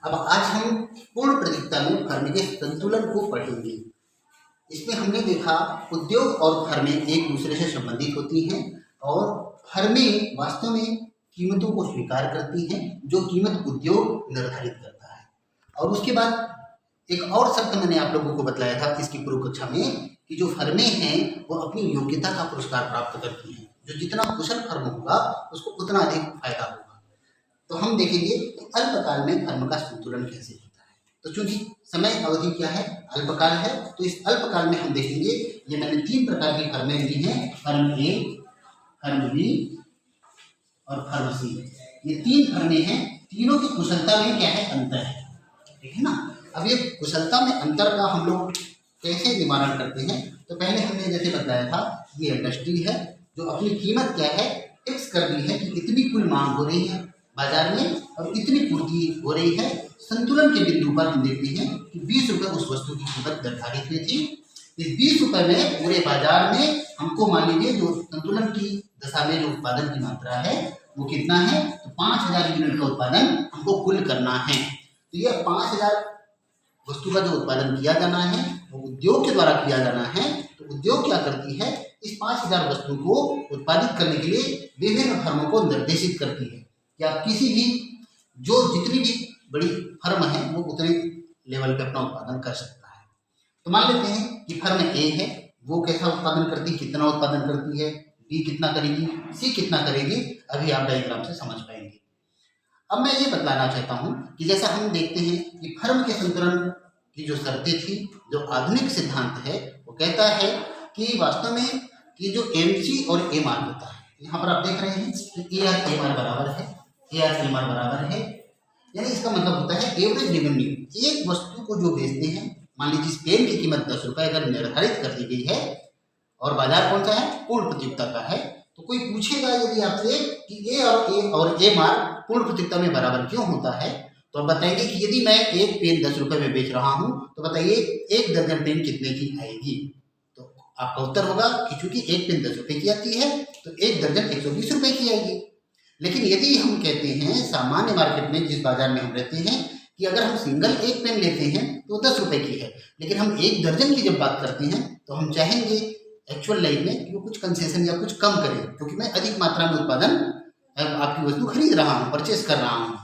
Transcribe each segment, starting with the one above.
अब आज हम पूर्ण प्रतियोगिता में फर्म के संतुलन को पढ़ेंगे। इसमें हमने देखा उद्योग और फर्में एक दूसरे से संबंधित होती हैं और फर्में वास्तव में कीमतों को स्वीकार करती हैं जो कीमत उद्योग निर्धारित करता है। और उसके बाद एक और शर्त मैंने आप लोगों को बताया था इसकी पूर्व कक्षा में कि जो फर्में हैं वो अपनी योग्यता का पुरस्कार प्राप्त करती हैं। जो जितना कुशल फर्म होगा उसको उतना अधिक फायदा होगा। तो हम देखेंगे कि अल्पकाल में फर्म का संतुलन कैसे होता है। तो चूंकि समय अवधि क्या है, अल्पकाल है, तो इस अल्पकाल में हम देखेंगे ये मैंने 3 प्रकार की फर्में ली हैं, फर्म ए, फर्म बी और फर्म सी। ये 3 फर्में हैं, तीनों की कुशलता में क्या है, अंतर है, ठीक है ना। अब ये कुशलता में अंतर का हम लोग कैसे निवारण करते हैं, तो पहले हमने जैसे बताया था ये इंडस्ट्री है जो अपनी कीमत क्या है फिक्स कर दी है कि इतनी कुल मांग हो रही है बाजार में और इतनी पूर्ति हो रही है। संतुलन के बिंदु पर हम देखते हैं कि 20 रुपये उस वस्तु की कीमत निर्धारित हुई थी। इस 20 रुपये में पूरे बाजार में हमको मान लीजिए जो संतुलन की दशा में जो उत्पादन की मात्रा है वो कितना है, तो 5000 यूनिट का उत्पादन हमको कुल करना है। तो यह 5000 वस्तु का जो उत्पादन किया जाना है वो उद्योग के द्वारा किया जाना है। तो उद्योग क्या करती है, इस 5000 वस्तु को उत्पादित करने के लिए विभिन्न फर्मों को निर्देशित करती है कि आप किसी भी जो जितनी भी बड़ी फर्म है वो उतने लेवल पे अपना उत्पादन कर सकता है। तो मान लेते हैं कि फर्म ए है, वो कैसा उत्पादन करती है, कितना उत्पादन करती है, बी कितना करेगी, सी कितना करेगी, अभी आप डायग्राम से समझ पाएंगे। अब मैं ये बतलाना चाहता हूँ कि जैसा हम देखते हैं कि फर्म के संतुलन की जो शर्तें थी, जो आधुनिक सिद्धांत है वो कहता है कि वास्तव में कि जो एमसी और एमआर होता है, यहाँ पर आप देख रहे हैं कि ए आर एम आर बराबर है, ए आर एम आर बराबर है, यानी इसका मतलब होता है एवरेज रेवेन्यू। एक वस्तु को जो बेचते हैं, मान लीजिए इस पेन की कीमत 10 रुपये अगर निर्धारित कर दी गई है और बाजार कौन सा है, पूर्ण प्रतियोगिता का है, तो कोई पूछेगा यदि आपसे कि ए और एम आर पूर्ण प्रतियोगिता में बराबर क्यों होता है, तो आप बताएंगे कि यदि मैं एक पेन 10 रुपये में बेच रहा हूँ तो बताइए 1 दर्जन पेन कितने की आएगी। तो आपका उत्तर होगा कि चूंकि एक पेन 10 रुपये की आती है तो 1 दर्जन 120 रुपये की आएगी। लेकिन यदि हम कहते हैं सामान्य मार्केट में जिस बाजार में हम रहते हैं कि अगर हम सिंगल एक पेन लेते हैं तो 10 रुपये की है, लेकिन हम 1 दर्जन की जब बात करते हैं तो हम चाहेंगे एक्चुअल लाइफ में कि वो कुछ कंसेशन या कुछ कम करें, क्योंकि मैं अधिक मात्रा में उत्पादन आपकी वस्तु खरीद रहा हूँ, परचेस कर रहा हूँ।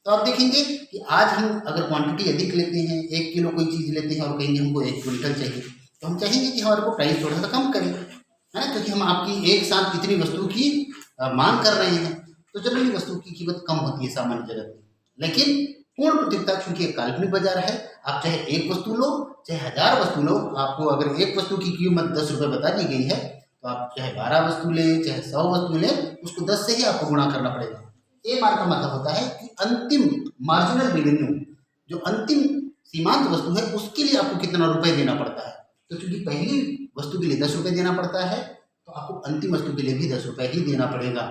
तो आप देखेंगे कि आज हम अगर क्वांटिटी अधिक लेते हैं, 1 किलो कोई चीज़ लेते हैं और कहेंगे हमको 1 क्विंटल चाहिए, तो हम चाहेंगे कि हमारे को प्राइस थोड़ा सा कम करें, है ना, क्योंकि हम आपकी एक साथ कितनी वस्तु की मांग कर रहे हैं। तो जनरली वस्तु की कीमत कम होती है सामान्य जगत में। लेकिन पूर्ण प्रतियोगिता चूंकि एक काल्पनिक बाजार है, आप चाहे एक वस्तु लो चाहे 1000 वस्तु लो, आपको अगर एक वस्तु की कीमत 10 रुपये बता दी गई है तो आप चाहे 12 वस्तु ले चाहे 100 वस्तु ले, उसको 10 से ही आपको गुणा करना पड़ेगा। ए मार का मतलब होता है कि अंतिम मार्जिनल रेवेन्यू, जो अंतिम सीमांत वस्तु है उसके लिए आपको कितना रुपए देना पड़ता है। तो चूंकि पहली वस्तु के लिए 10 रुपये देना पड़ता है तो आपको अंतिम वस्तु के लिए भी 10 रुपये ही देना पड़ेगा।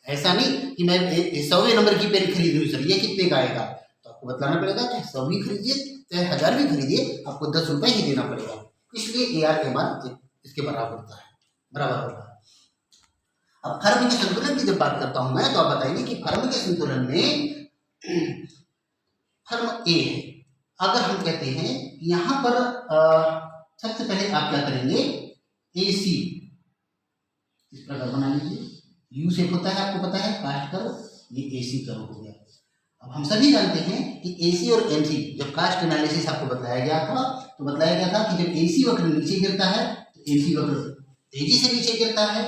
ऐसा नहीं कि मैं 100वें नंबर की पेन खरीद रही हूँ सर, ये कितने का आएगा, तो आपको बताना पड़ेगा चाहे 100 भी खरीदिए चाहे 1000 भी खरीदिए, आपको 10 रुपये ही देना पड़ेगा। इसलिए ए आर एम आर इसके बराबर होता है, बराबर होता है। अब फर्म के संतुलन की जब बात करता हूं मैं, तो आप बताइए कि फर्म के संतुलन में फर्म ए है। अगर हम कहते हैं यहाँ पर सबसे पहले आप क्या करेंगे, ए सी इस प्रकार बना लीजिए, यू शेप होता है, आपको पता है कास्ट कर्व, ये ए सी कर्व हो गया। अब हम सभी जानते हैं कि ए सी और एम सी जब कास्ट एनालिसिस आपको बताया गया था तो बताया गया था कि जब ए सी वक्र नीचे गिरता है तो एम सी वक्र तेजी से नीचे गिरता है।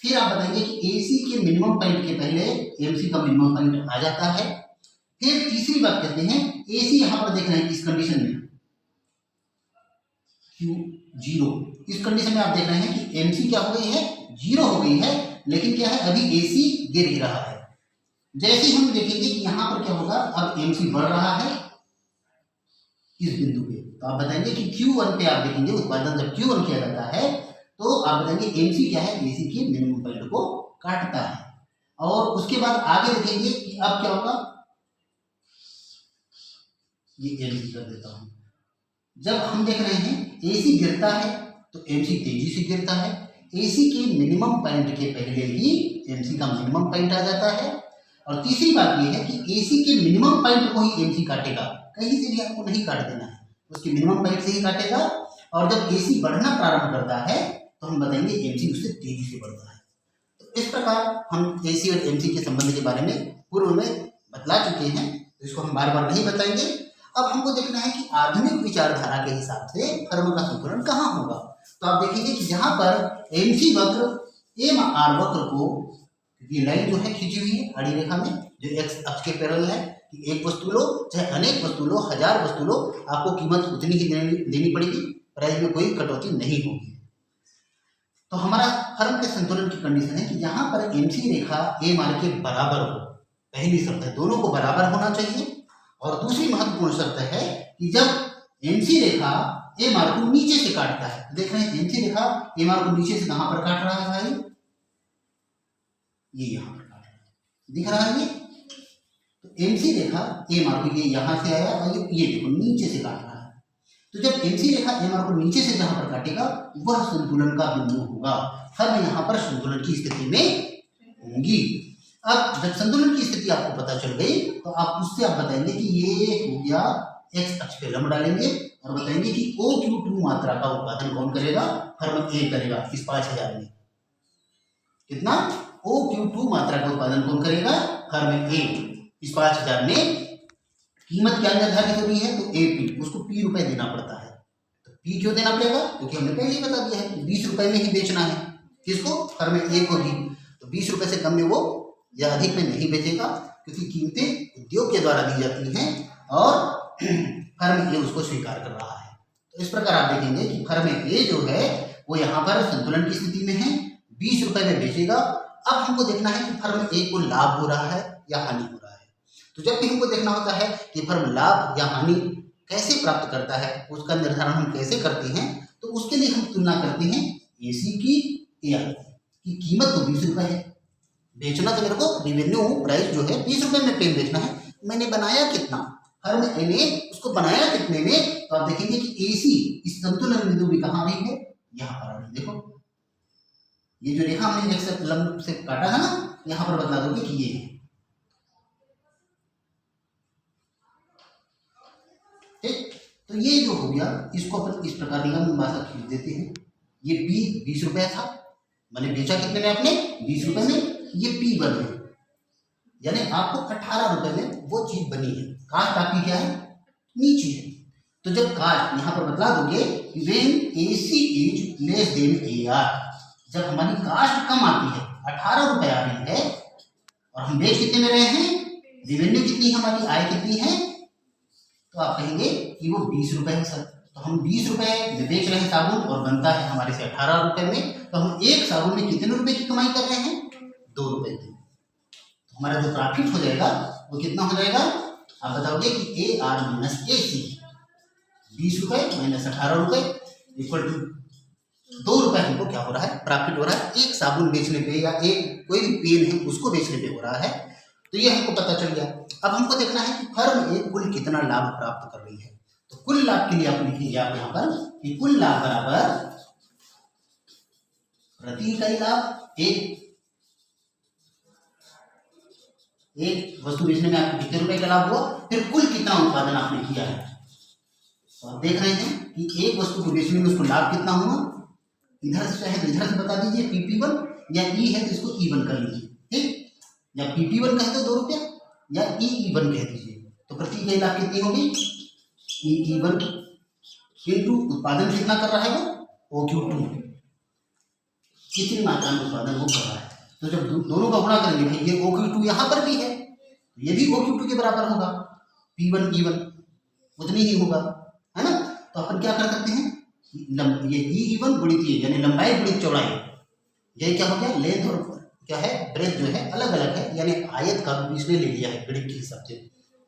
फिर आप बताएंगे कि AC के मिनिमम पॉइंट के पहले MC का मिनिमम पॉइंट आ जाता है। फिर तीसरी बात कहते हैं AC यहाँ पर देख रहे हैं इस कंडीशन में Q0, इस कंडीशन में आप देख रहे हैं कि MC क्या हो गई है, 0 हो गई है, लेकिन क्या है अभी AC गिर ही रहा है। जैसे हम देखेंगे कि यहाँ पर क्या होगा, अब MC बढ़ रहा है इस बिंदु पे, तो आप बताएंगे कि Q1 पे आप देखेंगे उत्पादन जब Q1 किया जाता है तो आप बताएंगे एमसी क्या है, एसी के मिनिमम पॉइंट को काटता है। और उसके बाद आगे देखेंगे कि अब क्या होगा, ये एमसी कर देता हूं। जब हम देख रहे हैं एसी गिरता है तो एमसी तेजी से गिरता है, एसी के मिनिमम पॉइंट के पहले ही एमसी का मिनिमम पॉइंट आ जाता है। और तीसरी बात ये है कि AC के मिनिमम पॉइंट को ही MC काटेगा, कहीं से भी आपको नहीं काट देना है, उसके मिनिमम पॉइंट से ही काटेगा। और जब AC बढ़ना प्रारंभ करता है तो हम बताएंगे MC उससे तेजी से बढ़ता है। तो इस प्रकार हम AC और MC के संबंध के बारे में पूर्व में बतला चुके हैं, तो इसको हम बार बार नहीं बताएंगे। अब हमको देखना है कि आधुनिक विचारधारा के हिसाब से फर्म का संतुलन कहाँ होगा। तो आप देखेंगे कि जहां पर MC वक्र MR वक्र को, ये लाइन जो है खींची हुई है आड़ी रेखा में जो x अक्ष के पैरेलल है, कि एक वस्तु लो चाहे अनेक वस्तु लो, 1000 वस्तु लो, आपको कीमत उतनी ही देनी पड़ेगी, प्राइस में कोई कटौती नहीं होगी। तो हमारा फर्म के संतुलन की कंडीशन है कि जहां पर MC रेखा MR के बराबर हो, पहली शर्त है दोनों को बराबर होना चाहिए। और दूसरी महत्वपूर्ण शर्त है कि जब MC रेखा MR को नीचे से काटता है, देख रहे हैं MC रेखा MR को नीचे से कहां पर काट रहा है भाई, ये यहां पर काट रहा है, दिख रहा है ये। तो MC रेखा MR को ये यहां से आया और ये देखो नीचे से काट रहा है। तो जब MC रेखा MR को नीचे से जहां पर काटेगा वह संतुलन का बिंदु होगा, फर्म यहां पर संतुलन की स्थिति में होंगी। अब जब संतुलन की स्थिति आपको पता चल गई तो आप उससे आप बताएंगे कि ये हो गया, x अक्ष पे लंब डालेंगे और बताएंगे कि OQ2 मात्रा का उत्पादन कौन करेगा, फर्म A करेगा इस 5000 में। कितना? OQ2 मात्रा का उत्पादन कौन करेगा, फर्म A इस 5000 में। कीमत क्या निर्धारित हो रही है, तो AP, उसको P रुपए देना पड़ता है। तो P क्यों देना पड़ेगा, क्योंकि हमने पहले ही बता दिया है 20 रुपए में ही बेचना है, किसको, फर्म A को भी। तो 20 रुपए से कम में वो या अधिक में नहीं बेचेगा, क्योंकि कीमतें उद्योग के द्वारा दी जाती हैं और फर्म ए उसको स्वीकार कर रहा है। तो इस प्रकार आप देखेंगे कि फर्म ए जो है वो यहाँ पर संतुलन की स्थिति में है, 20 रुपए में बेचेगा। अब हमको देखना है कि फर्म ए को लाभ हो रहा है या हानि हो रहा है। तो जब भी हमको देखना होता है कि फर्म लाभ या हानि कैसे प्राप्त करता है, उसका निर्धारण हम कैसे करते हैं, तो उसके लिए हम तुलना करते हैं AC की AR की। कीमत तो 20 रुपए है, बेचना तो मेरे को रिवेन्यू प्राइस जो है 20 रुपए में पेन बेचना है, मैंने बनाया कितना, फर्म ए ने उसको बनाया कितने में। तो आप देखेंगे कि AC इस संतुलन बिंदु भी कहाँ आ रही है, यहाँ पर आ रही है। देखो ये जो रेखा हमने एक लंब से काटा है ना, यहाँ पर बता दोगे कि ये है, ठीक। तो ये जो हो गया इसको अपन इस प्रकार लंब भाषा खींच देते हैं। ये P 20 रुपया था, मैंने बेचा कितने में आपने, 20 रुपए में। ये P1 है, यानी आपको 18 रुपए में वो चीज बनी है। कास्ट आपकी क्या है, नीचे है। तो जब कास्ट यहाँ पर बतला दोगे when AC is less than AR, जब हमारी कास्ट कम आती है, 18 रुपए आ रही है और हम बेच कितने में रहे हैं, रेवेन्यू कितनी हमारी, आय कितनी है, तो आप कहेंगे कि वो 20 रुपए है सर। तो हम 20 रुपए में बेच रहे हैं साबुन और बनता है हमारे से 18 रुपए में, तो हम एक साबुन में कितने रुपए की कमाई कर रहे हैं, 2 रुपए की। तो हमारा जो प्रॉफिट हो जाएगा वो कितना हो जाएगा, आप बताओगे कि AR माइनस AC, 20 रुपए माइनस 18 रुपए इक्वल टू 2 रुपए हमको क्या हो रहा है, प्रॉफिट हो रहा है एक साबुन बेचने पे या एक कोई भी पेन है उसको बेचने पे हो रहा है। तो ये हमको पता चल गया। अब हमको देखना है कि फर्म ए कुल कितना लाभ प्राप्त कर रही है। तो कुल लाभ के लिए आप लिखिए आप यहाँ पर कि कुल लाभ बराबर प्रति इकाई लाभ, एक वस्तु बेचने में आपको कितने रुपए का लाभ हुआ, फिर कुल कितना उत्पादन आपने किया है। तो आप देख रहे हैं कि एक वस्तु को बेचने में उसको लाभ कितना हुआ, इधर से चाहे तो इधर से बता दीजिए PP1, या E है तो इसको E1 कर लीजिए, ठीक, या PP1 कहे तो 2 रुपया या E1 कह दीजिए। तो प्रति इकाई लाभ कितनी होगी, E1 इंटू उत्पादन कितना कर रहा है वो OQ2, कितनी मात्रा में उत्पादन वो कर रहा है। तो जब दोनों का गुणा करेंगे भाई ये OQ2 यहाँ पर भी है, ये भी OQ2 के बराबर होगा, P1 E1 उतनी ही होगा, है ना। तो अपन क्या कर सकते हैं, ये E1 गुणित ये यानी लंबाई गुणित चौड़ाई, ये क्या हो गया, लेंथ और क्या है ब्रेथ जो है अलग अलग है, यानी आयत का रूप इसने ले लिया है गणित के हिसाब से।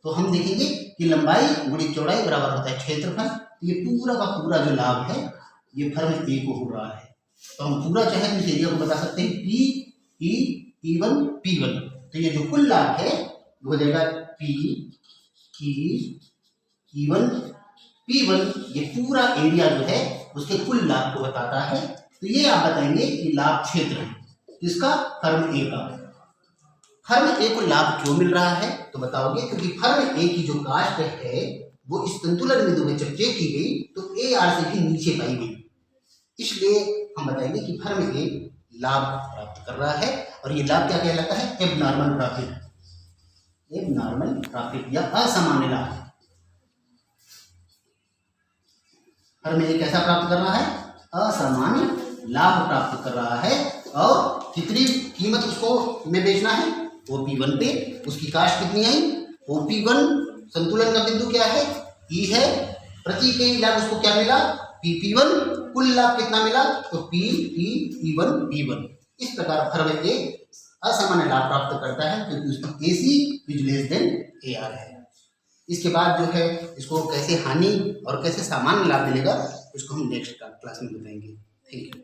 तो हम देखेंगे कि लंबाई गुणित चौड़ाई बराबर होता है क्षेत्रफल। ये पूरा का पूरा जो लाभ है ये फर्म ए को हो रहा है। तो हम पूरा चाहे तो इस एरिया को बता सकते हैं E1 P1। तो ये जो कुल लाभ है वो हो जाएगा E1 P1, ये पूरा एरिया जो है उसके कुल लाभ को बताता है। तो ये आप बताएंगे कि लाभ क्षेत्र है किसका, फर्म ए का। फर्म ए को लाभ क्यों मिल रहा है तो बताओगे, क्योंकि फर्म ए की जो कास्ट है वो इस संतुलन बिंदु में जब चेक की गई तो ए आर से भी नीचे पाई गई, इसलिए हम बताएंगे कि फर्म ए लाभ प्राप्त कर रहा है। और ये लाभ क्या कहलाता है? एबनॉर्मल प्रॉफिट, एबनॉर्मल प्रॉफिट या असामान्य लाभ। फर्म ए कैसा प्राप्त कर रहा है? असामान्य लाभ प्राप्त कर रहा है। और कितनी कीमत उसको में बेचना है? OP1 पे। उसकी कास्ट कितनी आई? OP1 संतुलन का बिंदु क्या है? E है। प्रति इकाई लाभ उसको क्या मिला? PP1। कुल लाभ कितना मिला? तो PE1B1। इस प्रकार फर्म ए असामान्य लाभ प्राप्त करता है क्योंकि उसकी AC is less than AR है। इसके बाद जो है इसको कैसे हानि और कैसे सामान्य लाभ मिलेगा उसको हम नेक्स्ट क्लास में बताएंगे। Thank you.